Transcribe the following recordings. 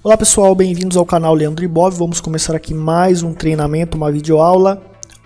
Olá pessoal, bem-vindos ao canal Leandro Ibov. Vamos começar aqui mais um treinamento, uma videoaula,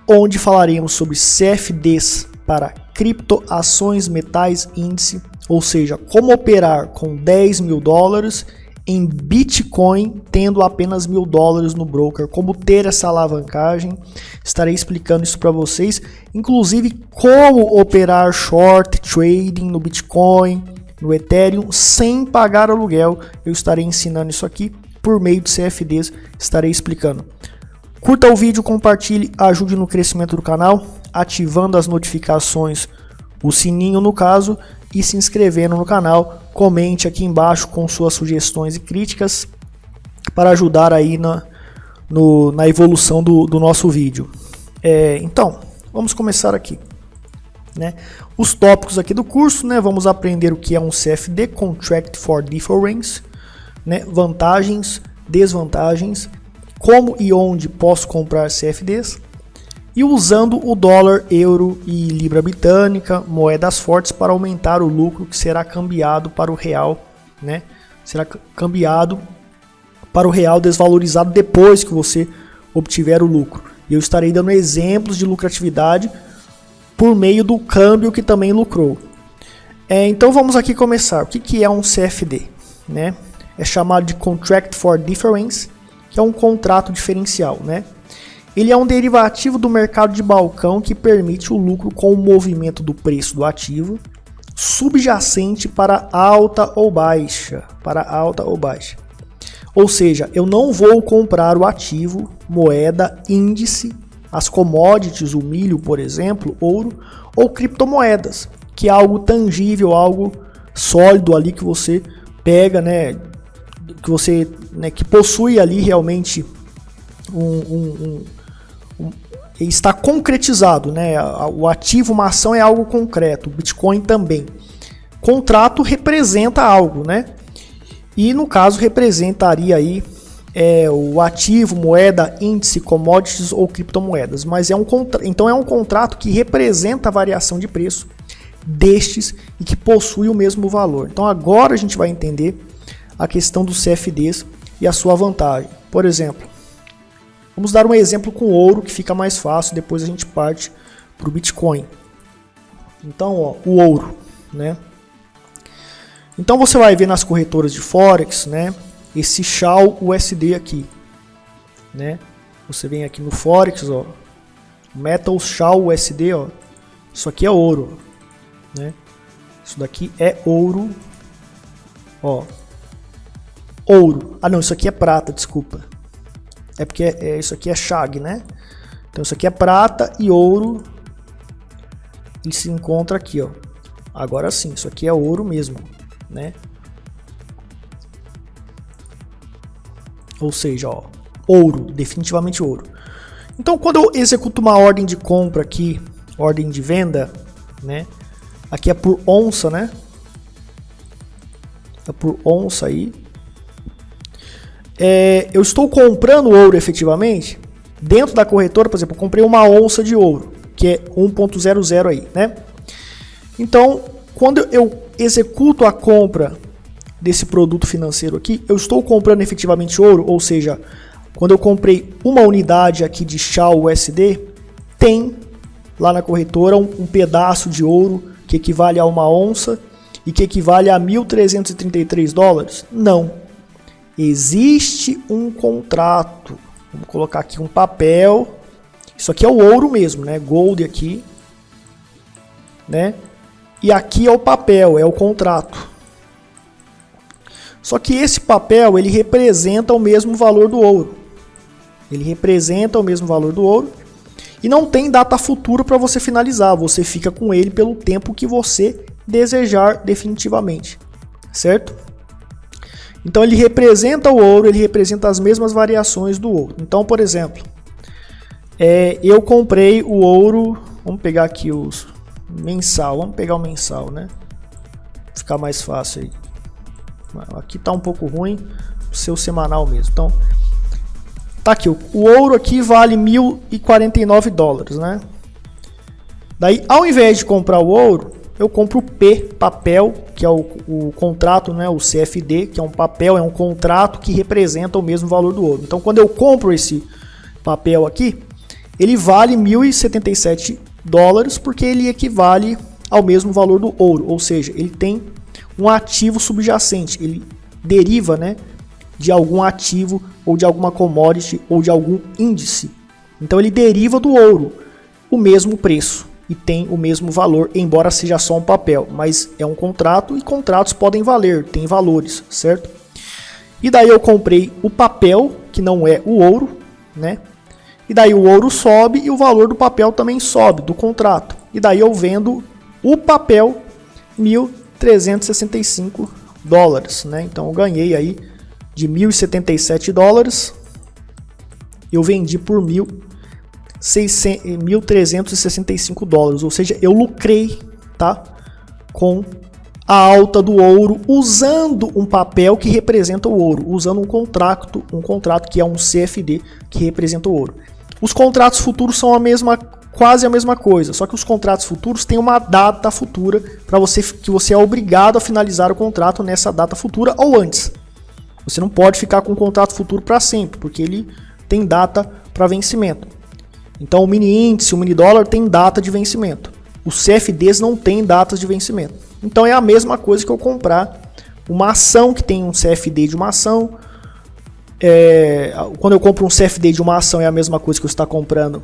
onde falaremos sobre CFDs para criptoações, metais, índice, ou seja, como operar com 10 mil dólares em Bitcoin, tendo apenas $1.000 no broker, como ter essa alavancagem. Estarei explicando isso para vocês, inclusive como operar short trading no Bitcoin, no Ethereum, sem pagar aluguel. Eu estarei ensinando isso aqui por meio de CFDs, estarei explicando. Curta o vídeo, compartilhe, ajude no crescimento do canal, ativando as notificações, o sininho no caso, e se inscrevendo no canal. Comente aqui embaixo com suas sugestões e críticas para ajudar aí na evolução do nosso vídeo. Então, vamos começar aqui. Os tópicos aqui do curso, vamos aprender o que é um CFD, Contract for Difference, vantagens, desvantagens, como e onde posso comprar CFDs, e usando o dólar, euro e libra britânica, moedas fortes, para aumentar o lucro que será cambiado para o real, será cambiado para o real desvalorizado depois que você obtiver o lucro. E eu estarei dando exemplos de lucratividade por meio do câmbio que também lucrou. Então vamos aqui começar. O que é um CFD? É chamado de Contract for Difference, que é um contrato diferencial. Ele é um derivativo do mercado de balcão que permite o lucro com o movimento do preço do ativo subjacente para alta ou baixa. Ou seja, eu não vou comprar o ativo, moeda, índice, as commodities, o milho, por exemplo, ouro, ou criptomoedas, que é algo tangível, algo sólido ali que você pega, que possui ali realmente está concretizado, o ativo, uma ação é algo concreto, o Bitcoin também. Contrato representa algo, e no caso representaria aí o ativo, moeda, índice, commodities ou criptomoedas, mas então é um contrato que representa a variação de preço destes e que possui o mesmo valor. Então agora a gente vai entender a questão dos CFDs e a sua vantagem. Por exemplo, vamos dar um exemplo com ouro, que fica mais fácil, depois a gente parte para o Bitcoin. Então, o ouro, Então você vai ver nas corretoras de Forex, esse SHA USD aqui, Você vem aqui no Forex, Metal SHA USD, Isso aqui é ouro, Isso daqui é ouro, Ouro. Ah, não, isso aqui é prata, desculpa. É porque isso aqui é SHAG, Então isso aqui é prata e ouro. Ele se encontra aqui, Agora sim, isso aqui é ouro mesmo, Ou seja, ouro, definitivamente ouro. Então, quando eu executo uma ordem de compra aqui, ordem de venda, Aqui é por onça, É por onça aí. Eu estou comprando ouro efetivamente dentro da corretora. Por exemplo, eu comprei uma onça de ouro, que é 1.00 aí, Então, quando eu executo a compra desse produto financeiro aqui, eu estou comprando efetivamente ouro, ou seja, quando eu comprei uma unidade aqui de SHA USD, tem lá na corretora um pedaço de ouro que equivale a uma onça e que equivale a $1.333? Não. Existe um contrato. Vamos colocar aqui um papel. Isso aqui é o ouro mesmo, Gold aqui, E aqui é o papel, é o contrato. Só que esse papel, ele representa o mesmo valor do ouro. E não tem data futura para você finalizar. Você fica com ele pelo tempo que você desejar definitivamente. Certo? Então ele representa o ouro, ele representa as mesmas variações do ouro. Então, por exemplo, eu comprei o ouro, vamos pegar aqui os mensal, vamos pegar o mensal, Ficar mais fácil aí. Aqui tá um pouco ruim, o seu semanal mesmo. Então, tá aqui, o ouro aqui vale $1.049, Daí, ao invés de comprar o ouro, eu compro o P, papel, que é o contrato, né, o CFD, que é um papel, é um contrato que representa o mesmo valor do ouro. Então, quando eu compro esse papel aqui, ele vale 1.077 dólares, porque ele equivale ao mesmo valor do ouro, ou seja, ele tem um ativo subjacente, ele deriva, né, de algum ativo ou de alguma commodity ou de algum índice. Então ele deriva do ouro, o mesmo preço e tem o mesmo valor, embora seja só um papel, mas é um contrato e contratos podem valer, tem valores, certo? E daí eu comprei o papel, que não é o ouro, né? E daí o ouro sobe e o valor do papel também sobe, do contrato. E daí eu vendo o papel 1.365 dólares, né? Então eu ganhei aí de 1.077 dólares, eu vendi por 1.365 dólares, ou seja, eu lucrei, tá? Com a alta do ouro, usando um papel que representa o ouro, usando um contrato que é um CFD que representa o ouro. Os contratos futuros são quase a mesma coisa, só que os contratos futuros têm uma data futura para que você é obrigado a finalizar o contrato nessa data futura ou antes. Você não pode ficar com um contrato futuro para sempre, porque ele tem data para vencimento. Então o mini índice, o mini dólar tem data de vencimento. Os CFDs não têm datas de vencimento. Então é a mesma coisa que eu comprar uma ação que tem um CFD de uma ação. Quando eu compro um CFD de uma ação é a mesma coisa que eu estou comprando.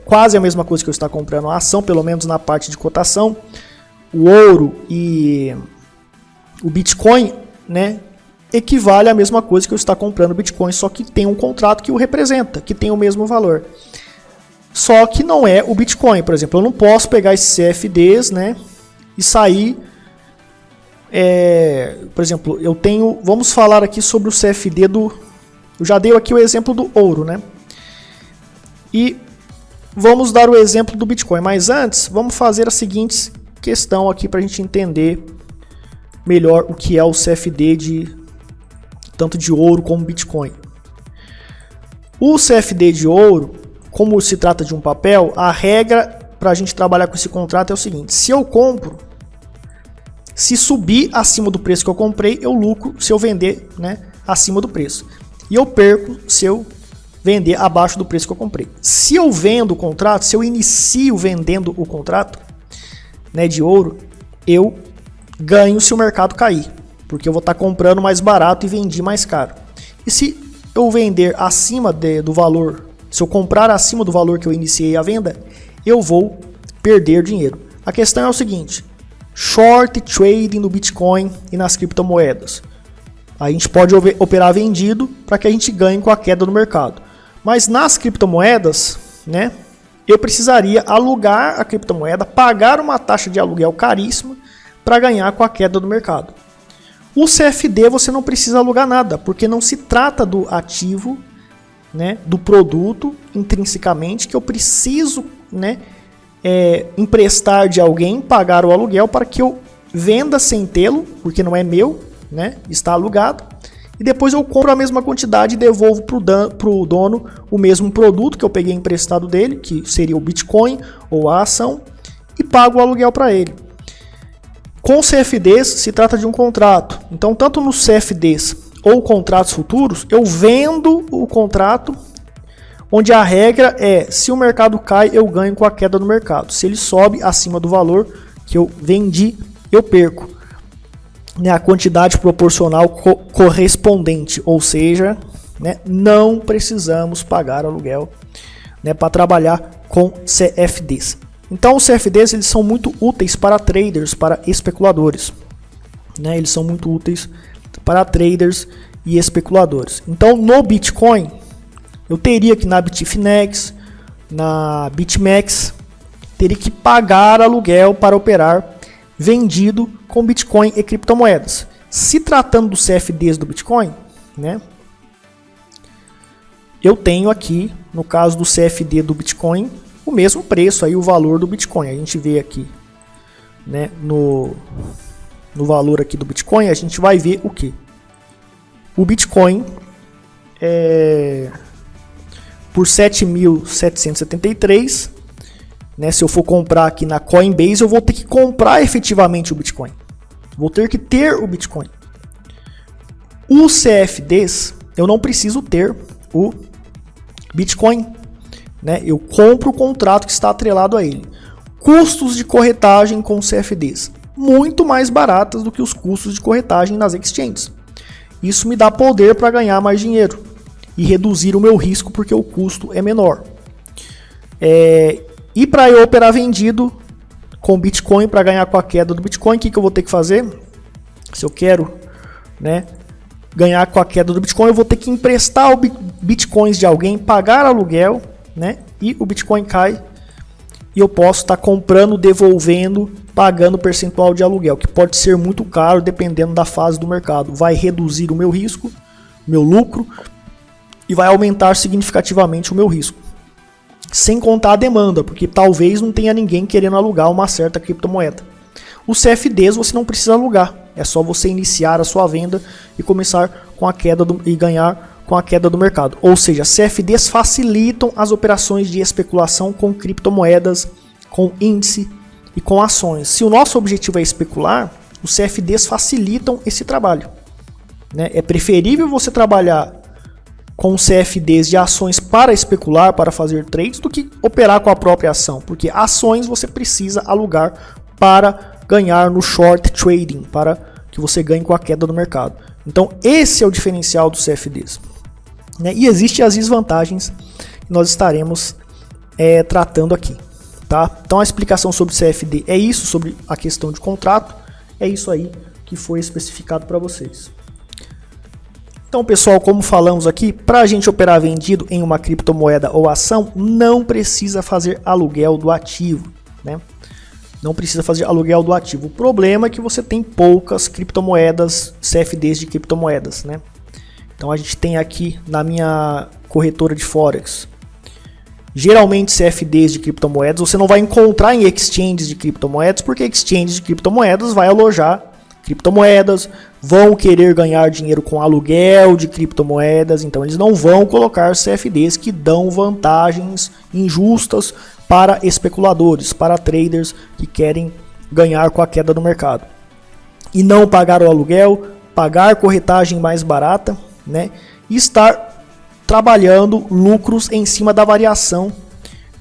Quase a mesma coisa que eu estou comprando a ação, pelo menos na parte de cotação. O ouro e o Bitcoin, né, equivale à mesma coisa que eu estou comprando Bitcoin, só que tem um contrato que o representa, que tem o mesmo valor. Só que não é o Bitcoin, por exemplo. Eu não posso pegar esses CFDs, né, e sair... por exemplo, eu tenho... Vamos falar aqui sobre o CFD do... Eu já dei aqui o exemplo do ouro, né? E vamos dar o exemplo do Bitcoin. Mas antes, vamos fazer a seguinte questão aqui para a gente entender melhor o que é o CFD tanto de ouro como Bitcoin. O CFD de ouro, como se trata de um papel, a regra para a gente trabalhar com esse contrato é o seguinte: se eu compro, se subir acima do preço que eu comprei, eu lucro se eu vender, né, acima do preço. E eu perco se eu vender abaixo do preço que eu comprei. Se eu vendo o contrato, se eu inicio vendendo o contrato, né, de ouro, eu ganho se o mercado cair, porque eu vou estar comprando mais barato e vendi mais caro. E se eu vender acima do valor, se eu comprar acima do valor que eu iniciei a venda, eu vou perder dinheiro. A questão é o seguinte: short trading no Bitcoin e nas criptomoedas. A gente pode operar vendido para que a gente ganhe com a queda no mercado. Mas nas criptomoedas, né, eu precisaria alugar a criptomoeda, pagar uma taxa de aluguel caríssima para ganhar com a queda do mercado. O CFD você não precisa alugar nada, porque não se trata do ativo, né, do produto intrinsecamente que eu preciso, né, emprestar de alguém, pagar o aluguel para que eu venda sem tê-lo, porque não é meu, né, está alugado, e depois eu compro a mesma quantidade e devolvo para o dono o mesmo produto que eu peguei emprestado dele, que seria o Bitcoin ou a ação, e pago o aluguel para ele. Com CFDs se trata de um contrato, então tanto nos CFDs ou contratos futuros, eu vendo o contrato, onde a regra é: se o mercado cai, eu ganho com a queda do mercado. Se ele sobe acima do valor que eu vendi, eu perco, né, a quantidade proporcional correspondente, ou seja, né, não precisamos pagar aluguel, né, para trabalhar com CFDs. Então os CFDs eles são muito úteis para traders, para especuladores, né, eles são muito úteis para traders e especuladores. Então no Bitcoin, eu teria que na Bitfinex, na BitMEX, teria que pagar aluguel para operar vendido com Bitcoin e criptomoedas. Se tratando dos CFDs do Bitcoin, né, eu tenho aqui, no caso do CFD do Bitcoin, o mesmo preço, aí o valor do Bitcoin. A gente vê aqui, né, no valor aqui do Bitcoin, a gente vai ver o que? O Bitcoin por 7.773, né? Se eu for comprar aqui na Coinbase, eu vou ter que comprar efetivamente o Bitcoin. Vou ter que ter o Bitcoin. Os CFDs, eu não preciso ter o Bitcoin, né? Eu compro o contrato que está atrelado a ele. Custos de corretagem com CFDs, muito mais baratas do que os custos de corretagem nas exchanges. Isso me dá poder para ganhar mais dinheiro e reduzir o meu risco porque o custo é menor. E para eu operar vendido com Bitcoin, para ganhar com a queda do Bitcoin, o que eu vou ter que fazer? Se eu quero, né, ganhar com a queda do Bitcoin, eu vou ter que emprestar Bitcoins de alguém, pagar aluguel, né, e o Bitcoin cai e eu posso estar comprando, devolvendo, pagando percentual de aluguel, que pode ser muito caro dependendo da fase do mercado. Vai reduzir o meu risco, meu lucro, e vai aumentar significativamente o meu risco. Sem contar a demanda, porque talvez não tenha ninguém querendo alugar uma certa criptomoeda. Os CFDs você não precisa alugar, é só você iniciar a sua venda e começar com a queda e ganhar com a queda do mercado. Ou seja, CFDs facilitam as operações de especulação com criptomoedas, com índice e com ações. Se o nosso objetivo é especular, os CFDs facilitam esse trabalho, né? É preferível você trabalhar com CFDs de ações para especular, para fazer trades, do que operar com a própria ação, porque ações você precisa alugar para ganhar no short trading, para que você ganhe com a queda do mercado. Então esse é o diferencial dos CFDs, né? E existem as desvantagens que nós estaremos tratando aqui, tá? Então a explicação sobre CFD é isso, sobre a questão de contrato, é isso aí que foi especificado para vocês. Então, pessoal, como falamos aqui, para a gente operar vendido em uma criptomoeda ou ação, não precisa fazer aluguel do ativo, né? Não precisa fazer aluguel do ativo. O problema é que você tem poucas criptomoedas, CFDs de criptomoedas, né? Então, a gente tem aqui na minha corretora de Forex, geralmente CFDs de criptomoedas, você não vai encontrar em exchanges de criptomoedas, porque exchanges de criptomoedas vai alojar criptomoedas, vão querer ganhar dinheiro com aluguel de criptomoedas, então eles não vão colocar CFDs que dão vantagens injustas para especuladores, para traders que querem ganhar com a queda do mercado. E não pagar o aluguel, pagar corretagem mais barata, né? E estar trabalhando lucros em cima da variação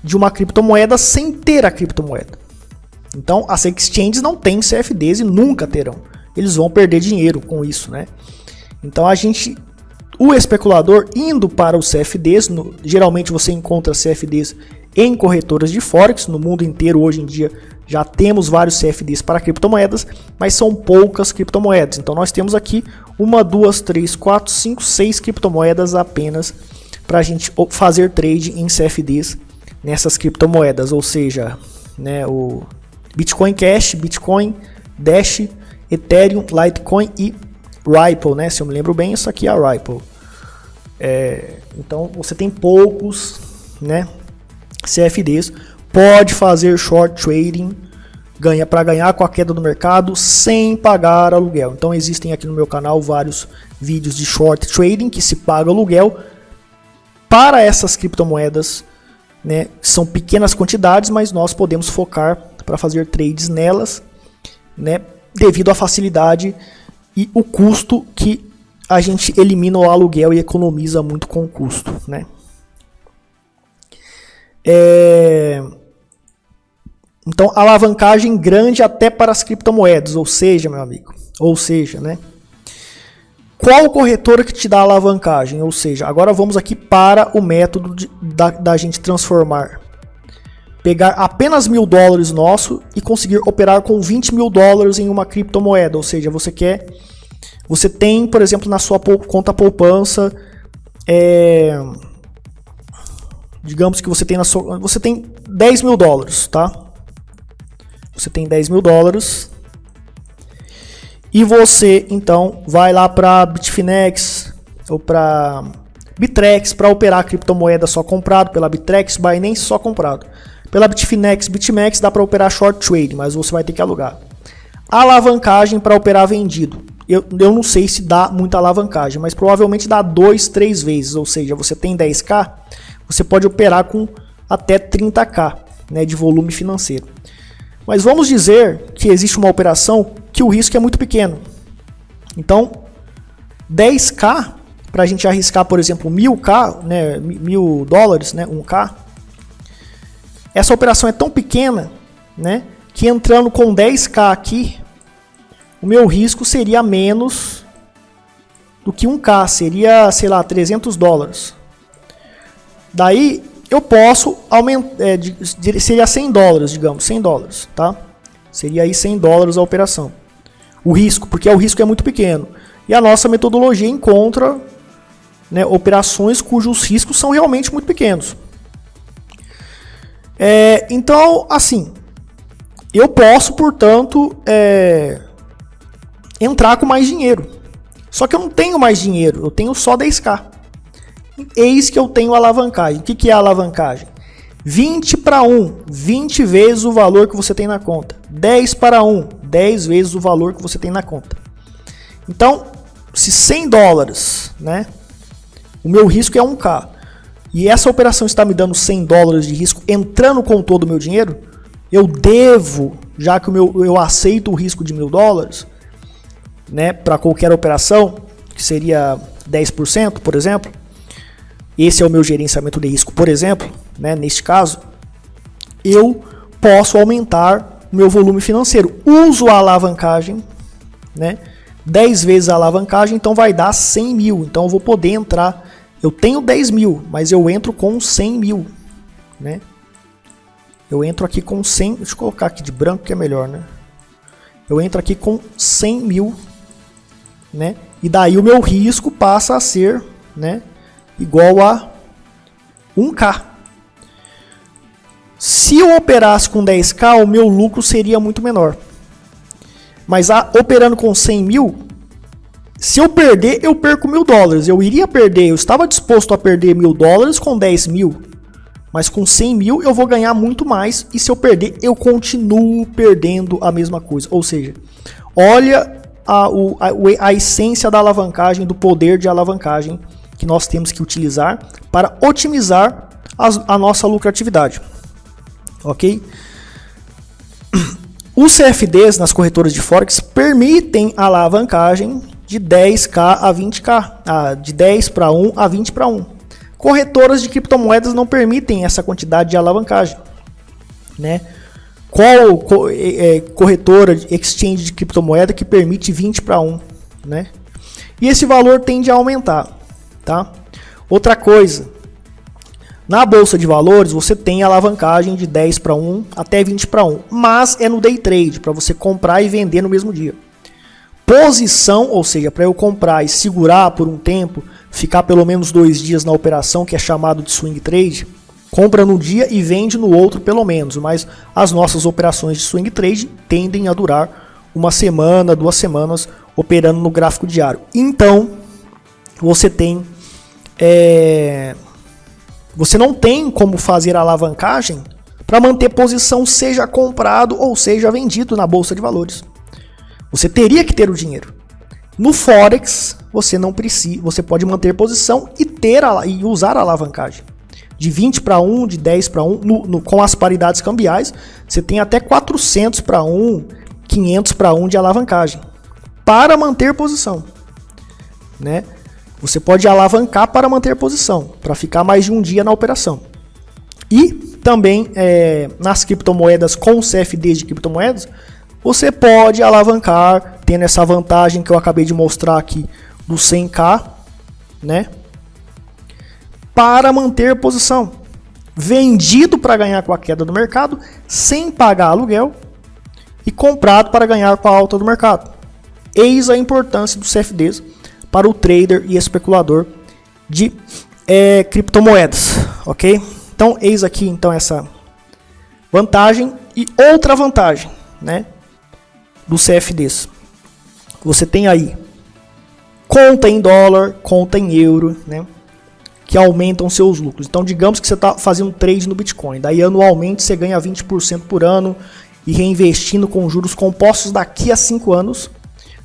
de uma criptomoeda sem ter a criptomoeda. Então as exchanges não têm CFDs e nunca terão. Eles vão perder dinheiro com isso, né? Então o especulador indo para os CFDs, geralmente você encontra CFDs em corretoras de Forex, no mundo inteiro hoje em dia já temos vários CFDs para criptomoedas, mas são poucas criptomoedas. Então nós temos aqui 1, 2, 3, 4, 5, 6 criptomoedas apenas para a gente fazer trade em CFDs nessas criptomoedas, ou seja, né, o Bitcoin Cash, Bitcoin, Dash, Ethereum, Litecoin e Ripple, né? Se eu me lembro bem, isso aqui é a Ripple. Então você tem poucos, né, CFDs, pode fazer short trading, para ganhar com a queda do mercado sem pagar aluguel. Então existem aqui no meu canal vários vídeos de short trading que se paga aluguel para essas criptomoedas, né? São pequenas quantidades, mas nós podemos focar para fazer trades nelas, né? Devido à facilidade e o custo que a gente elimina o aluguel e economiza muito com o custo, né? Então, alavancagem grande até para as criptomoedas, ou seja, meu amigo, né? Qual corretora que te dá alavancagem? Ou seja, agora vamos aqui para o método da gente transformar. Pegar apenas $1.000 nosso e conseguir operar com $20.000 em uma criptomoeda. Ou seja, você tem, por exemplo, na sua conta poupança, digamos que você tem $10.000, tá? Você tem $10.000 e você então vai lá para Bitfinex ou para Bittrex para operar a criptomoeda só comprado, pela Bittrex, Binance só comprado. Pela Bitfinex, BitMEX dá para operar short trade, mas você vai ter que alugar. Alavancagem para operar vendido. Eu não sei se dá muita alavancagem, mas provavelmente dá 2, 3 vezes. Ou seja, você tem 10k, você pode operar com até 30k. né, de volume financeiro. Mas vamos dizer que existe uma operação que o risco é muito pequeno. Então, 10k, para a gente arriscar, por exemplo, 1000k, né, $1.000, né, 1k, essa operação é tão pequena, né, que entrando com 10k aqui, o meu risco seria menos do que 1k, seria, sei lá, $300. Daí eu posso aumentar, seria $100, digamos, $100, tá? Seria aí $100 a operação. O risco, porque o risco é muito pequeno. E a nossa metodologia encontra, né, operações cujos riscos são realmente muito pequenos. Então, assim, eu posso, portanto, entrar com mais dinheiro. Só que eu não tenho mais dinheiro, eu tenho só 10k. Eis que eu tenho alavancagem. O que é a alavancagem? 20 para 1, 20 vezes o valor que você tem na conta. 10 para 1, 10 vezes o valor que você tem na conta. Então, se $100, né, o meu risco é 1k, e essa operação está me dando $100 de risco entrando com todo o meu dinheiro, eu devo, já que eu aceito o risco de $1.000, né, para qualquer operação, que seria 10%, por exemplo, esse é o meu gerenciamento de risco, por exemplo, né, neste caso, eu posso aumentar o meu volume financeiro. Uso a alavancagem, né, 10 vezes a alavancagem, então vai dar 100 mil. Então eu vou poder entrar, eu tenho 10 mil, mas eu entro com 100 mil, né? Eu entro aqui com 100, deixa eu colocar aqui de branco que é melhor, né? Eu entro aqui com 100 mil, né? E daí o meu risco passa a ser, né, igual a 1k. Se eu operasse com 10k, o meu lucro seria muito menor. Mas operando com 100 mil, se eu perder, eu perco $1.000. Eu iria perder, eu estava disposto a perder $1.000 com 10 mil. Mas com 100 mil eu vou ganhar muito mais. E se eu perder, eu continuo perdendo a mesma coisa. Ou seja, olha a essência da alavancagem, do poder de alavancagem que nós temos que utilizar para otimizar a nossa lucratividade. Ok? Os CFDs nas corretoras de Forex permitem a alavancagem de 10k a 20k, de 10 para 1 a 20 para 1. Corretoras de criptomoedas não permitem essa quantidade de alavancagem, né? Qual corretora, exchange de criptomoeda que permite 20 para 1, né? E esse valor tende a aumentar, tá? Outra coisa, na bolsa de valores você tem alavancagem de 10 para 1 até 20 para 1, mas é no day trade, para você comprar e vender no mesmo dia. Posição, ou seja, para eu comprar e segurar por um tempo, ficar pelo menos 2 dias na operação, que é chamado de swing trade, compra num dia e vende no outro pelo menos, mas as nossas operações de swing trade tendem a durar 1 semana, 2 semanas, operando no gráfico diário. Então, você não tem como fazer alavancagem para manter posição, seja comprado ou seja vendido na bolsa de valores. Você teria que ter o dinheiro. No Forex, você não precisa, você pode manter posição e usar a alavancagem. De 20 para 1, de 10 para 1, com as paridades cambiais, você tem até 400 para 1, 500 para 1 de alavancagem, para manter posição, né? Você pode alavancar para manter posição, para ficar mais de um dia na operação. E também nas criptomoedas com CFDs de criptomoedas, você pode alavancar, tendo essa vantagem que eu acabei de mostrar aqui do 100k, né? Para manter posição. Vendido para ganhar com a queda do mercado, sem pagar aluguel, e comprado para ganhar com a alta do mercado. Eis a importância dos CFDs para o trader e especulador de criptomoedas, ok? Então, eis aqui então essa vantagem e outra vantagem, né, dos CFDs. Você tem aí conta em dólar, conta em euro, né, que aumentam seus lucros. Então, digamos que você está fazendo um trade no Bitcoin, daí anualmente você ganha 20% por ano e reinvestindo com juros compostos daqui a 5 anos.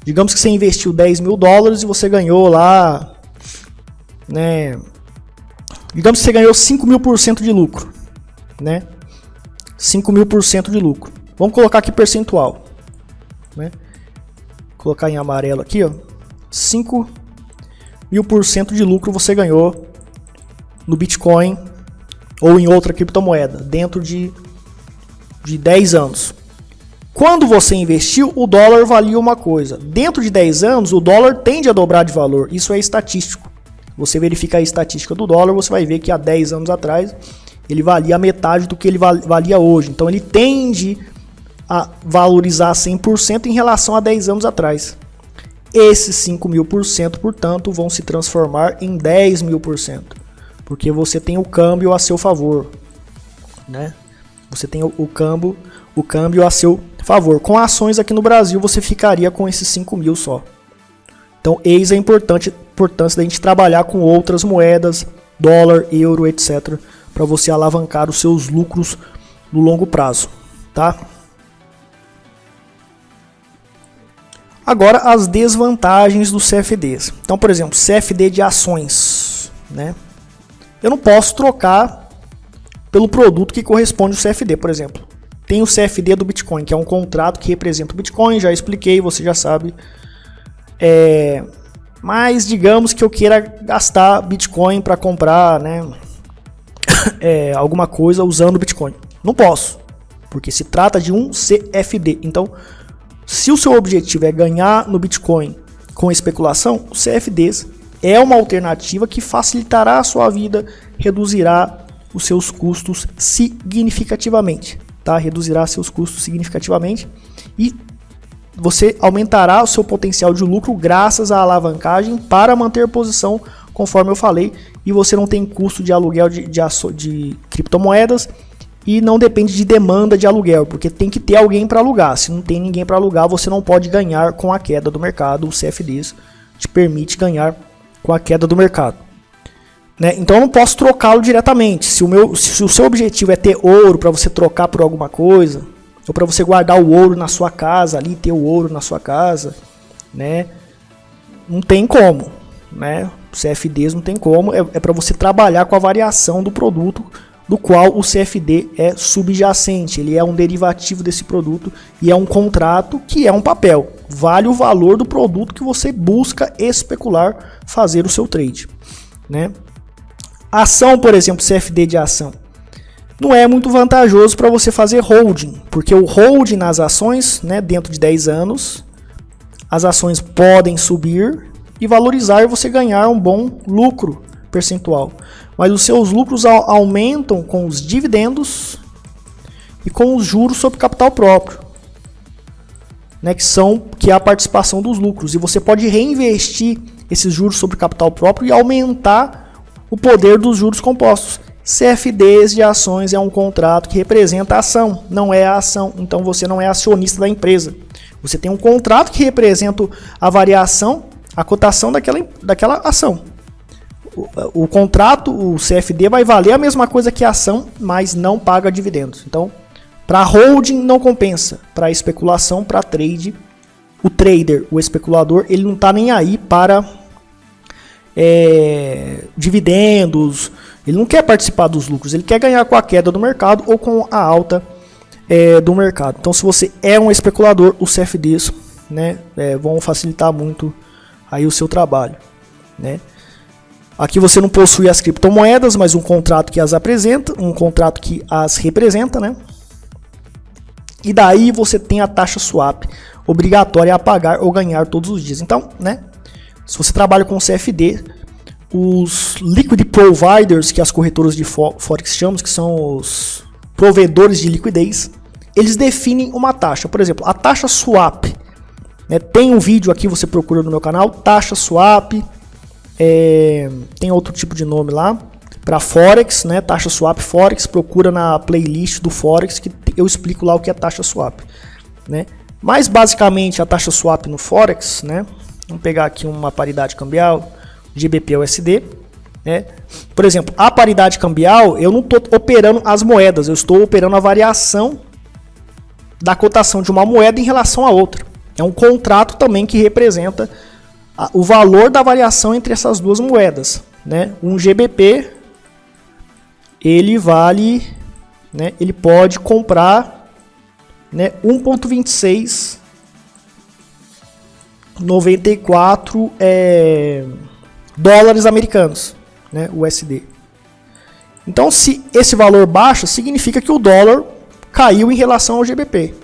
Digamos que você investiu $10.000 e você ganhou lá, né? Digamos que você ganhou 5.000% de lucro, né? 5.000% de lucro. Vamos colocar aqui percentual, né? Colocar em amarelo aqui, ó. 5.000% de lucro você ganhou no Bitcoin ou em outra criptomoeda dentro de 10 anos. Quando você investiu, o dólar valia uma coisa. Dentro de 10 anos, o dólar tende a dobrar de valor. Isso é estatístico. Você verifica a estatística do dólar, você vai ver que há 10 anos atrás ele valia a metade do que ele valia hoje. Então ele tende a valorizar 100% em relação a 10 anos atrás. Esses 5.000%, portanto, vão se transformar em 10.000%. Porque você tem o câmbio a seu favor, né? Você tem o câmbio a seu favor. Com ações aqui no Brasil, você ficaria com esses 5.000 só. Então, eis a importância da gente trabalhar com outras moedas, dólar, euro, etc., para você alavancar os seus lucros no longo prazo, tá? Agora, as desvantagens dos CFDs. Então, por exemplo, CFD de ações, né? Eu não posso trocar pelo produto que corresponde ao CFD, por exemplo. Tem o CFD do Bitcoin, que é um contrato que representa o Bitcoin, já expliquei, você já sabe. Mas digamos que eu queira gastar Bitcoin para comprar, né, alguma coisa usando Bitcoin. Não posso, porque se trata de um CFD. Então, se o seu objetivo é ganhar no Bitcoin com especulação, os CFDs é uma alternativa que facilitará a sua vida, reduzirá os seus custos significativamente, tá? Reduzirá seus custos significativamente e você aumentará o seu potencial de lucro graças à alavancagem para manter posição, conforme eu falei, e você não tem custo de aluguel de criptomoedas e não depende de demanda de aluguel, porque tem que ter alguém para alugar. Se não tem ninguém para alugar, você não pode ganhar com a queda do mercado. O CFDs te permite ganhar com a queda do mercado, né? Então eu não posso trocá-lo diretamente. Se o seu objetivo é ter ouro para você trocar por alguma coisa, ou para você guardar o ouro na sua casa, ali ter o ouro na sua casa, né? Não tem como, né? CFDs não tem como, é para você trabalhar com a variação do produto do qual o CFD é subjacente, ele é um derivativo desse produto e é um contrato que é um papel, vale o valor do produto que você busca especular, fazer o seu trade, né? Ação, por exemplo, CFD de ação, não é muito vantajoso para você fazer holding, porque o holding nas ações, né, dentro de 10 anos, as ações podem subir e valorizar e você ganhar um bom lucro percentual. Mas os seus lucros aumentam com os dividendos e com os juros sobre capital próprio, né, que é a participação dos lucros. E você pode reinvestir esses juros sobre capital próprio e aumentar o poder dos juros compostos. CFDs de ações é um contrato que representa a ação, não é a ação. Então você não é acionista da empresa. Você tem um contrato que representa a variação, a cotação daquela ação. O contrato, o CFD, vai valer a mesma coisa que a ação, mas não paga dividendos. Então, para holding não compensa. Para especulação, para trade, o trader, o especulador, ele não está nem aí para dividendos. Ele não quer participar dos lucros, ele quer ganhar com a queda do mercado ou com a alta do mercado. Então, se você é um especulador, os CFDs, né, vão facilitar muito aí o seu trabalho, né? Aqui você não possui as criptomoedas, mas um contrato que as apresenta, um contrato que as representa, né? E daí você tem a taxa swap obrigatória a pagar ou ganhar todos os dias. Então, né? Se você trabalha com CFD, os liquid providers, que as corretoras de Forex chamam, que são os provedores de liquidez, eles definem uma taxa. Por exemplo, a taxa swap, né? Tem um vídeo aqui, você procura no meu canal, taxa swap. Tem outro tipo de nome lá para Forex, né? Taxa swap Forex, procura na playlist do Forex que eu explico lá o que é taxa swap, né? Mas basicamente a taxa swap no Forex, né? Vamos pegar aqui uma paridade cambial, GBP/USD, né? Por exemplo, a paridade cambial, eu não estou operando as moedas, eu estou operando a variação da cotação de uma moeda em relação a outra. É um contrato também que representa o valor da variação entre essas duas moedas, né? Um GBP ele vale né, ele pode comprar, né, 1,2694 dólares americanos, né, USD. Então, se esse valor baixa, significa que o dólar caiu em relação ao GBP.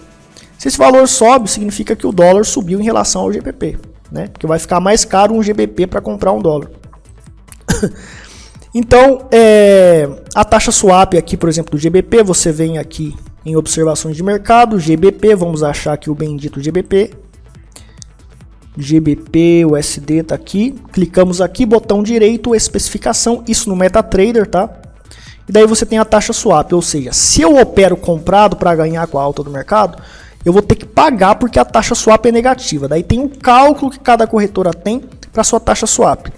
Se esse valor sobe, significa que o dólar subiu em relação ao GBP, né? Porque vai ficar mais caro um GBP para comprar um dólar. Então, a taxa swap aqui, por exemplo, do GBP, você vem aqui em observações de mercado, GBP, vamos achar aqui o bendito GBP. GBP, USD está aqui. Clicamos aqui, botão direito, especificação, isso no MetaTrader, tá? E daí você tem a taxa swap, ou seja, se eu opero comprado para ganhar com a alta do mercado, eu vou ter que pagar porque a taxa swap é negativa. Daí tem um cálculo que cada corretora tem para sua taxa swap.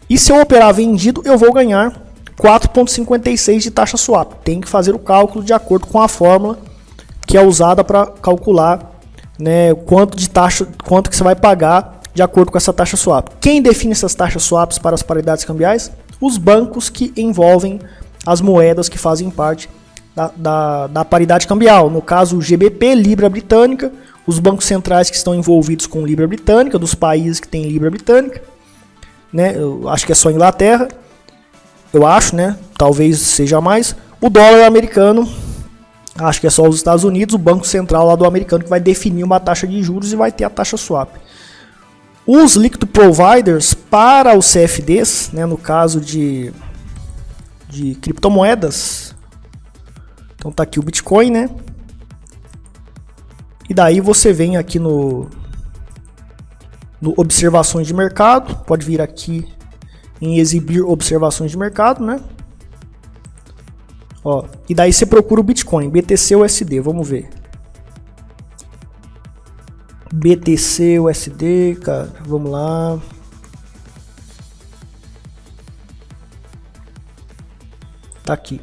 E se eu operar vendido, eu vou ganhar 4,56 de taxa swap. Tem que fazer o cálculo de acordo com a fórmula que é usada para calcular, né, quanto que você vai pagar de acordo com essa taxa swap. Quem define essas taxas swaps para as paridades cambiais? Os bancos que envolvem as moedas que fazem parte da paridade cambial. No caso, o GBP, Libra Britânica, os bancos centrais que estão envolvidos com Libra Britânica, dos países que têm Libra Britânica, né? Eu acho que é só Inglaterra, eu acho, né? Talvez seja mais. O dólar americano, acho que é só os Estados Unidos, o Banco Central lá do americano que vai definir uma taxa de juros e vai ter a taxa swap. Os liquid providers para os CFDs, né, no caso de criptomoedas, então tá aqui o Bitcoin, né? E daí você vem aqui no observações de mercado, pode vir aqui em exibir observações de mercado, né? Ó, e daí você procura o Bitcoin, BTC USD, vamos ver. BTC USD, cara, vamos lá. Tá aqui.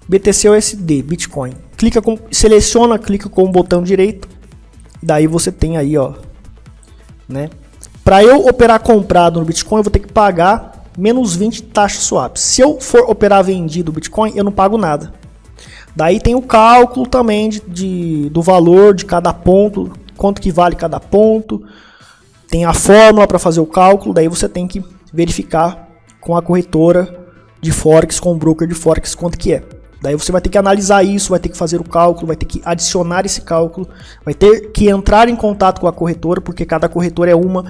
BTC USD, Bitcoin. Seleciona, clica com o botão direito. Daí você tem aí, ó, né? Para eu operar comprado no Bitcoin, eu vou ter que pagar menos 20 taxa swap. Se eu for operar vendido Bitcoin, eu não pago nada. Daí tem o cálculo também do valor de cada ponto, quanto que vale cada ponto. Tem a fórmula para fazer o cálculo. Daí você tem que verificar com a corretora de Forex, com o broker de Forex, quanto que é. Daí você vai ter que analisar isso, vai ter que fazer o cálculo, vai ter que adicionar esse cálculo, vai ter que entrar em contato com a corretora, porque cada corretora é uma.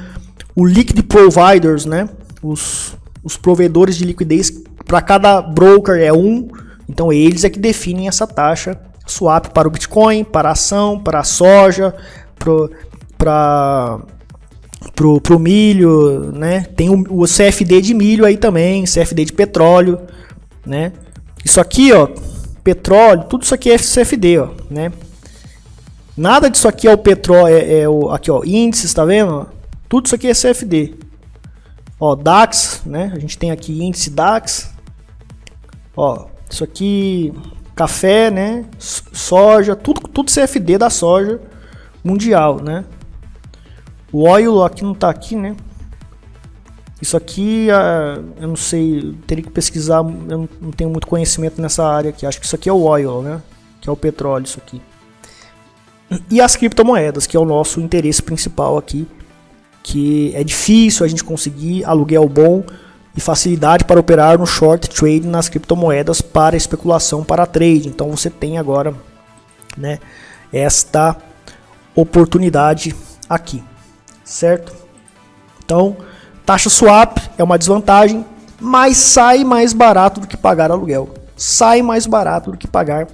O liquid providers, né? Os provedores de liquidez, para cada broker é um. Então eles é que definem essa taxa swap para o Bitcoin, para a ação, para a soja, para o milho, né? Tem o CFD de milho aí também, CFD de petróleo, né? Isso aqui, ó, petróleo, tudo isso aqui é CFD, ó, né? Nada disso aqui é o petróleo, aqui, ó, índices, tá vendo? Tudo isso aqui é CFD. Ó, DAX, né? A gente tem aqui índice DAX. Ó, isso aqui, café, né? Soja, tudo CFD da soja mundial, né? O oil aqui não tá aqui, né? Isso aqui, eu não sei, teria que pesquisar, eu não tenho muito conhecimento nessa área aqui. Acho que isso aqui é o oil, né? Que é o petróleo, isso aqui. E as criptomoedas, que é o nosso interesse principal aqui, que é difícil a gente conseguir aluguel bom e facilidade para operar no short trading nas criptomoedas para especulação, para trade. Então você tem agora, né, esta oportunidade aqui, certo? Então, taxa swap é uma desvantagem, mas sai mais barato do que pagar aluguel. Sai mais barato do que pagar.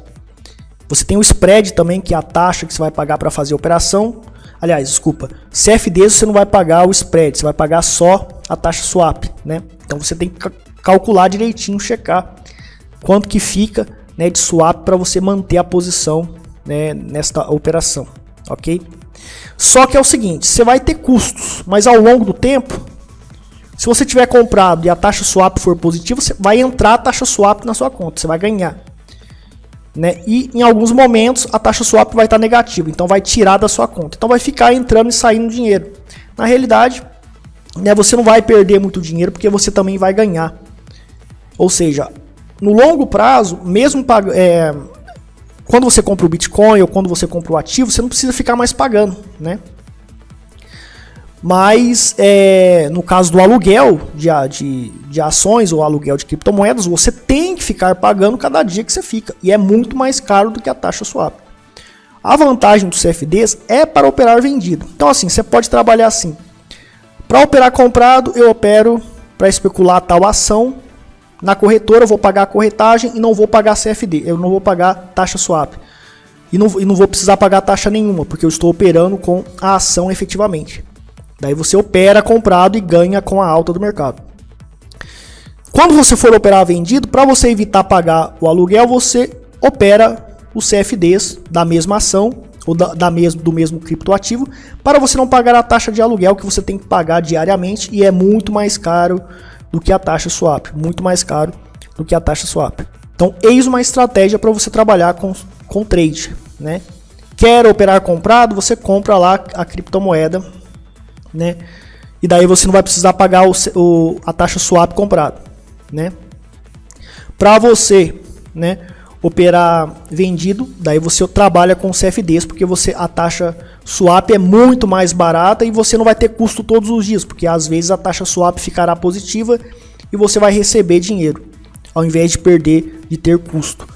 Você tem o spread também, que é a taxa que você vai pagar para fazer a operação. Aliás, desculpa, CFDs você não vai pagar o spread, você vai pagar só a taxa swap, né? Então você tem que calcular direitinho, checar quanto que fica, né, de swap para você manter a posição, né, nesta operação, ok? Só que é o seguinte, você vai ter custos, mas ao longo do tempo, se você tiver comprado e a taxa swap for positiva, você vai entrar a taxa swap na sua conta, você vai ganhar, né? E em alguns momentos a taxa swap vai estar negativa, então vai tirar da sua conta. Então vai ficar entrando e saindo dinheiro. Na realidade, né, você não vai perder muito dinheiro porque você também vai ganhar. Ou seja, no longo prazo, mesmo quando você compra o Bitcoin ou quando você compra o ativo, você não precisa ficar mais pagando, né? Mas no caso do aluguel de ações ou aluguel de criptomoedas, você tem que ficar pagando cada dia que você fica. E é muito mais caro do que a taxa swap. A vantagem dos CFDs é para operar vendido. Então assim, você pode trabalhar assim. Para operar comprado, eu opero para especular tal ação. Na corretora eu vou pagar a corretagem e não vou pagar CFD. Eu não vou pagar taxa swap. E não vou precisar pagar taxa nenhuma, porque eu estou operando com a ação efetivamente. Daí você opera comprado e ganha com a alta do mercado. Quando você for operar vendido, para você evitar pagar o aluguel, você opera os CFDs da mesma ação ou do mesmo criptoativo, para você não pagar a taxa de aluguel que você tem que pagar diariamente e é muito mais caro do que a taxa swap. Muito mais caro do que a taxa swap. Então, eis uma estratégia para você trabalhar com trade, né? Quer operar comprado, você compra lá a criptomoeda, né? E daí você não vai precisar pagar a taxa swap comprado, né? Para você, né, operar vendido, daí você trabalha com CFDs, porque a taxa swap é muito mais barata e você não vai ter custo todos os dias, porque às vezes a taxa swap ficará positiva e você vai receber dinheiro, ao invés de ter custo.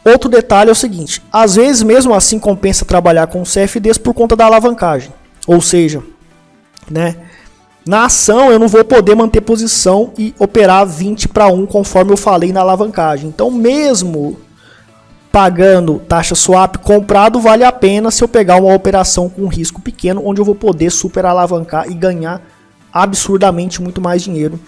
Outro detalhe é o seguinte, às vezes mesmo assim compensa trabalhar com CFDs por conta da alavancagem, ou seja, né, na ação eu não vou poder manter posição e operar 20-1 conforme eu falei na alavancagem. Então mesmo pagando taxa swap comprado, vale a pena se eu pegar uma operação com risco pequeno, onde eu vou poder super alavancar e ganhar absurdamente muito mais dinheiro.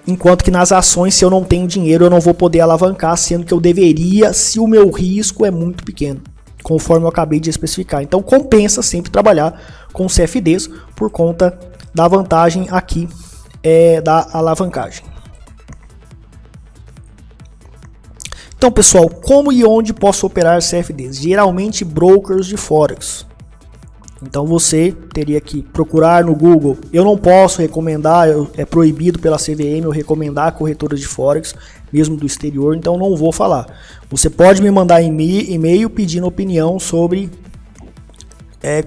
Enquanto que nas ações, se eu não tenho dinheiro, eu não vou poder alavancar, sendo que eu deveria se o meu risco é muito pequeno, conforme eu acabei de especificar. Então compensa sempre trabalhar com CFDs por conta da vantagem aqui da alavancagem. Então pessoal, como e onde posso operar CFDs? Geralmente brokers de Forex. Então você teria que procurar no Google. Eu não posso recomendar, é proibido pela CVM eu recomendar corretoras de Forex, mesmo do exterior, então não vou falar. Você pode me mandar e-mail pedindo opinião sobre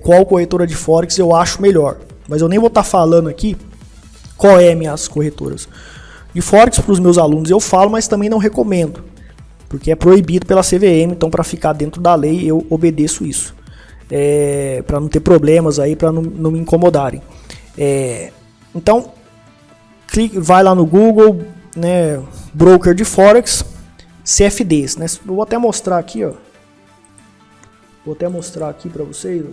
qual corretora de Forex eu acho melhor. Mas eu nem vou estar falando aqui qual é minhas corretoras. De Forex para os meus alunos eu falo, mas também não recomendo. Porque é proibido pela CVM, então para ficar dentro da lei eu obedeço isso. Para não ter problemas aí, para não me incomodarem. Então, vai lá no Google, né, broker de Forex, CFDs. Né? Eu vou até mostrar aqui, ó. Vou até mostrar aqui para vocês.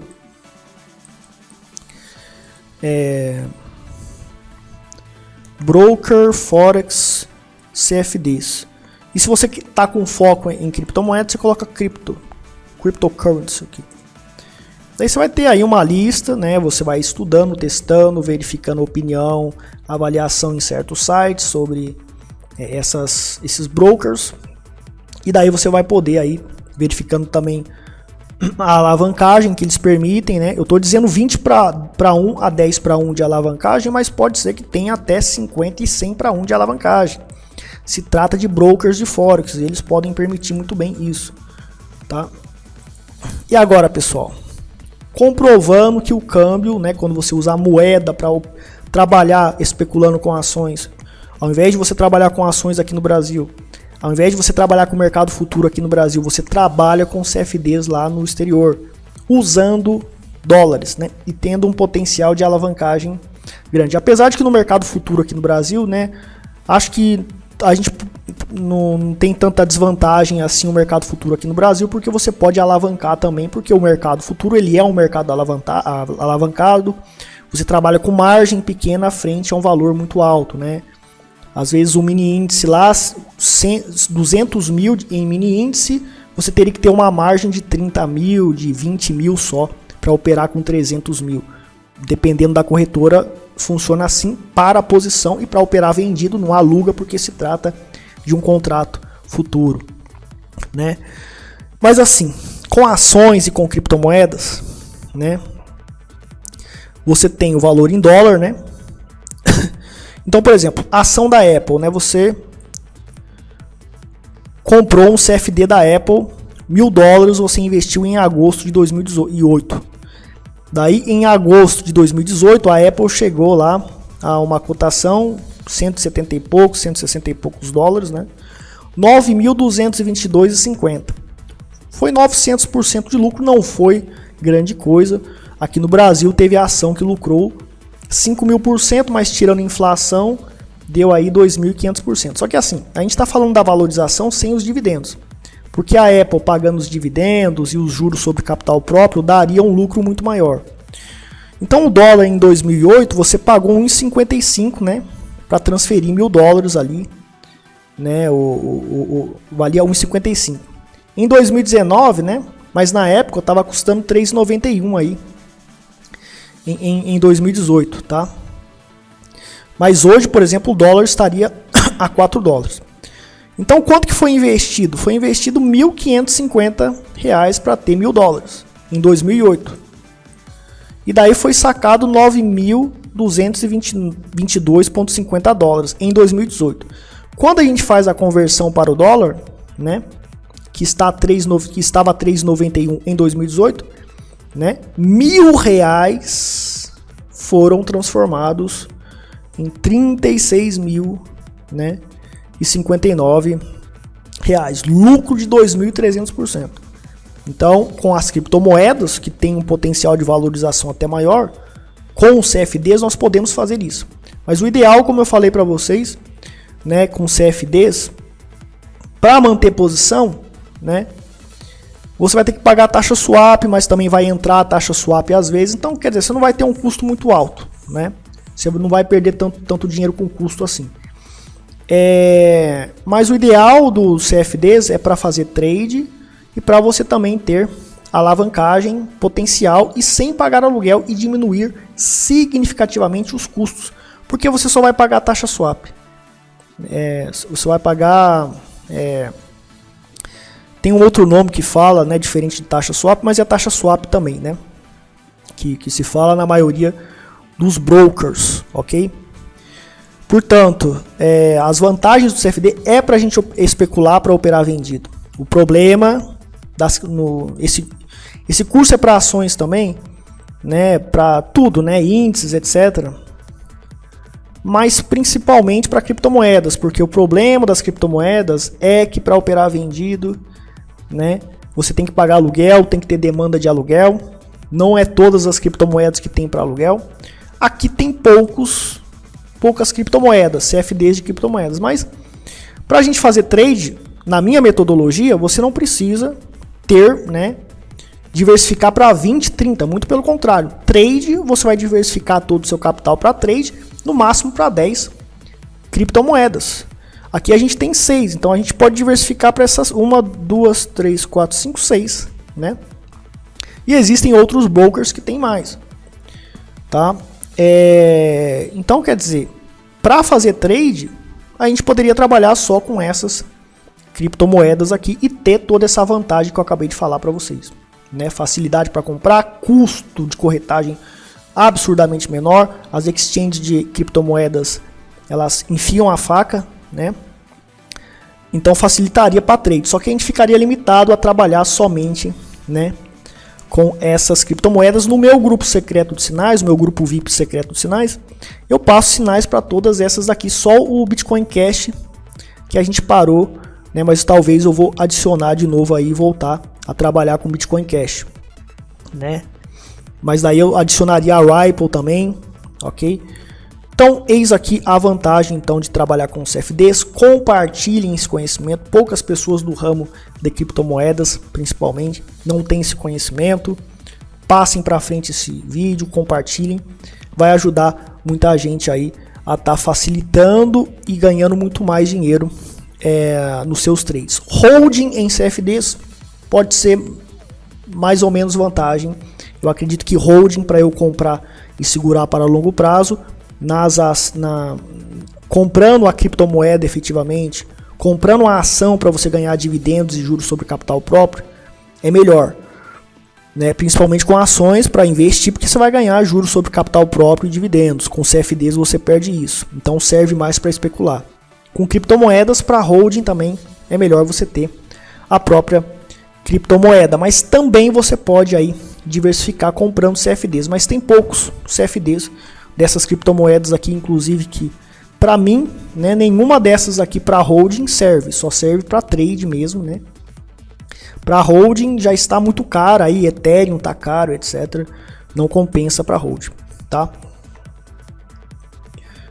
Broker Forex CFDs. E se você está com foco em criptomoedas, você coloca cryptocurrency aqui. Daí você vai ter aí uma lista, né? Você vai estudando, testando, verificando opinião, avaliação em certos sites sobre esses brokers. E daí você vai poder aí, verificando também a alavancagem que eles permitem, né? Eu estou dizendo 20-1 a 10-1 de alavancagem, mas pode ser que tenha até 50 e 100-1 de alavancagem. Se trata de brokers de Forex, eles podem permitir muito bem isso, tá? E agora, pessoal, comprovando que o câmbio, né, quando você usa a moeda para trabalhar especulando com ações, ao invés de você trabalhar com ações aqui no Brasil, ao invés de você trabalhar com o mercado futuro aqui no Brasil, você trabalha com CFDs lá no exterior, usando dólares, né, e tendo um potencial de alavancagem grande. Apesar de que no mercado futuro aqui no Brasil, né, acho que a gente não tem tanta desvantagem assim o mercado futuro aqui no Brasil, porque você pode alavancar também, porque o mercado futuro ele é um mercado alavancado, você trabalha com margem pequena frente a um valor muito alto, né? Às vezes o mini índice lá, 200 mil em mini índice, você teria que ter uma margem de 30 mil, de 20 mil só, para operar com 300 mil. Dependendo da corretora, funciona assim para a posição, e para operar vendido não aluga, porque se trata de um contrato futuro, né? Mas assim, com ações e com criptomoedas, né, você tem o valor em dólar, né? Então, por exemplo, a ação da Apple, né, você comprou um CFD da Apple, $1.000 você investiu em agosto de 2018. Daí em agosto de 2018 a Apple chegou lá a uma cotação 170 e poucos, 160 e poucos dólares, né? 9.222,50. Foi 900% de lucro, não foi grande coisa. Aqui no Brasil teve a ação que lucrou 5.000%, mas tirando inflação, deu aí 2.500%. Só que assim, a gente está falando da valorização sem os dividendos. Porque a Apple pagando os dividendos e os juros sobre capital próprio daria um lucro muito maior. Então o dólar em 2008 você pagou 1,55, né, para transferir $1.000 ali, né, valia 1,55. Em 2019, né, mas na época estava custando 3,91 aí, em 2018, tá? Mas hoje, por exemplo, o dólar estaria a $4. Então quanto que foi investido? Foi investido R$1.550 para ter $1.000 em 2008. E daí foi sacado 9.222,50 dólares em 2018. Quando a gente faz a conversão para o dólar, né, que estava a 3,91 em 2018, né, R$1.000 foram transformados em 36.000, né, e 59 reais, lucro de 2.300%. Então, com as criptomoedas, que tem um potencial de valorização até maior, com os CFDs nós podemos fazer isso. Mas o ideal, como eu falei para vocês, né, com CFDs, para manter posição, né, você vai ter que pagar a taxa swap, mas também vai entrar a taxa swap às vezes. Então, quer dizer, você não vai ter um custo muito alto, né? Você não vai perder tanto dinheiro com custo assim. Mas o ideal dos CFDs é para fazer trade e para você também ter alavancagem potencial e sem pagar aluguel e diminuir significativamente os custos, porque você só vai pagar a taxa swap. Você vai pagar... tem um outro nome que fala, né, diferente de taxa swap, mas é a taxa swap também, né, que se fala na maioria dos brokers, ok? Portanto, as vantagens do CFD é para a gente especular para operar vendido. O problema, esse curso é para ações também, né, para tudo, né, índices, etc. Mas principalmente para criptomoedas, porque o problema das criptomoedas é que para operar vendido, né, você tem que pagar aluguel, tem que ter demanda de aluguel. Não é todas as criptomoedas que tem para aluguel. Aqui tem poucas criptomoedas, CFDs de criptomoedas, mas para a gente fazer trade, na minha metodologia, você não precisa ter, né, diversificar para 20, 30, muito pelo contrário. Trade, você vai diversificar todo o seu capital para trade, no máximo para 10 criptomoedas. Aqui a gente tem 6, então a gente pode diversificar para essas 1, 2, 3, 4, 5, 6, né? E existem outros brokers que tem mais, tá? Então, quer dizer, para fazer trade, a gente poderia trabalhar só com essas criptomoedas aqui e ter toda essa vantagem que eu acabei de falar para vocês, né? Facilidade para comprar, custo de corretagem absurdamente menor. As exchanges de criptomoedas, elas enfiam a faca, né? Então facilitaria para trade, só que a gente ficaria limitado a trabalhar somente, né, com essas criptomoedas. No meu grupo secreto de sinais, meu grupo VIP secreto de sinais, eu passo sinais para todas essas daqui. Só o Bitcoin Cash que a gente parou, né, mas talvez eu vou adicionar de novo aí e voltar a trabalhar com Bitcoin Cash, né? Mas daí eu adicionaria a Ripple também, ok? Então, eis aqui a vantagem então de trabalhar com CFDs. Compartilhem esse conhecimento. Poucas pessoas do ramo de criptomoedas, principalmente, não têm esse conhecimento. Passem para frente esse vídeo, compartilhem. Vai ajudar muita gente aí a estar facilitando e ganhando muito mais dinheiro nos seus trades. Holding em CFDs pode ser mais ou menos vantagem. Eu acredito que holding para eu comprar e segurar para longo prazo, comprando a criptomoeda efetivamente, comprando a ação para você ganhar dividendos e juros sobre capital próprio, é melhor, né? Principalmente com ações para investir, porque você vai ganhar juros sobre capital próprio e dividendos. Com CFDs você perde isso, então serve mais para especular. Com criptomoedas, para holding também é melhor você ter a própria criptomoeda. Mas também você pode aí diversificar comprando CFDs, mas tem poucos CFDs dessas criptomoedas aqui, inclusive, que para mim, né, nenhuma dessas aqui para holding serve, só serve para trade mesmo, né? Para holding já está muito caro aí, Ethereum tá caro, etc. Não compensa para holding, tá?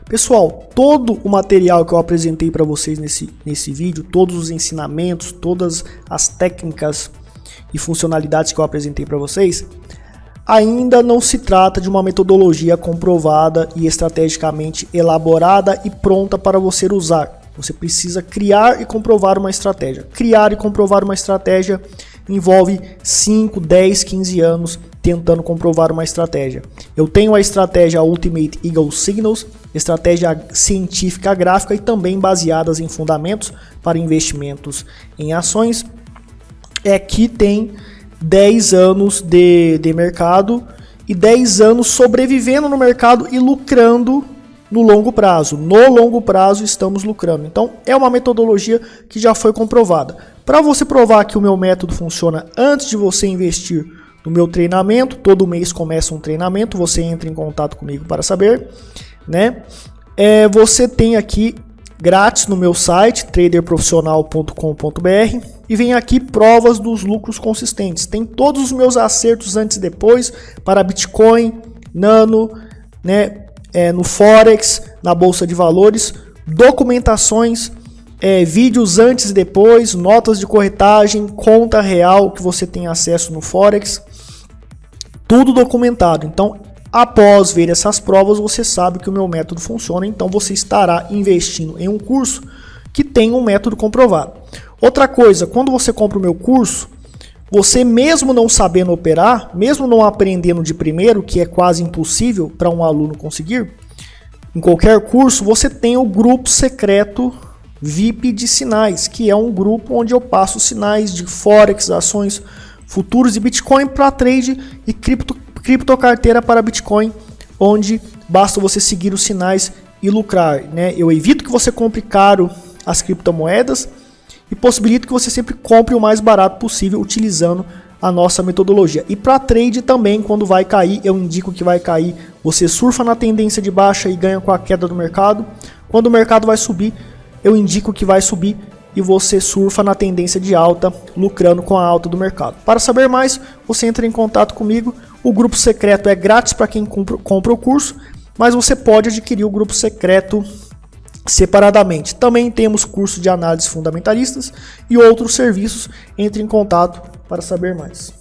Pessoal, todo o material que eu apresentei para vocês nesse vídeo, todos os ensinamentos, todas as técnicas e funcionalidades que eu apresentei para vocês, ainda não se trata de uma metodologia comprovada e estrategicamente elaborada e pronta para você usar. Você precisa criar e comprovar uma estratégia. Criar e comprovar uma estratégia envolve 5, 10, 15 anos tentando comprovar uma estratégia. Eu tenho a estratégia Ultimate Eagle Signals, estratégia científica gráfica e também baseadas em fundamentos para investimentos em ações. Que tem 10 anos de mercado e 10 anos sobrevivendo no mercado e lucrando no longo prazo. No longo prazo estamos lucrando. Então é uma metodologia que já foi comprovada. Para você provar que o meu método funciona antes de você investir no meu treinamento, todo mês começa um treinamento, você entra em contato comigo para saber, né? Você tem aqui grátis no meu site traderprofissional.com.br e vem aqui provas dos lucros consistentes. Tem todos os meus acertos antes e depois para Bitcoin, Nano, né? No Forex, na Bolsa de Valores, documentações, vídeos antes e depois, notas de corretagem, conta real que você tem acesso no Forex, tudo documentado. Então, após ver essas provas, você sabe que o meu método funciona, então você estará investindo em um curso que tem um método comprovado. Outra coisa, quando você compra o meu curso, você mesmo não sabendo operar, mesmo não aprendendo de primeiro, que é quase impossível para um aluno conseguir, em qualquer curso você tem o grupo secreto VIP de sinais, que é um grupo onde eu passo sinais de Forex, ações, futuros e Bitcoin para trade e criptocarteira para Bitcoin, onde basta você seguir os sinais e lucrar, né? Eu evito que você compre caro as criptomoedas e possibilito que você sempre compre o mais barato possível utilizando a nossa metodologia. E para trade também, quando vai cair, eu indico que vai cair, você surfa na tendência de baixa e ganha com a queda do mercado. Quando o mercado vai subir, eu indico que vai subir e você surfa na tendência de alta, lucrando com a alta do mercado. Para saber mais, você entra em contato comigo. O grupo secreto é grátis para quem compra o curso, mas você pode adquirir o grupo secreto separadamente. Também temos curso de análises fundamentalistas e outros serviços. Entre em contato para saber mais.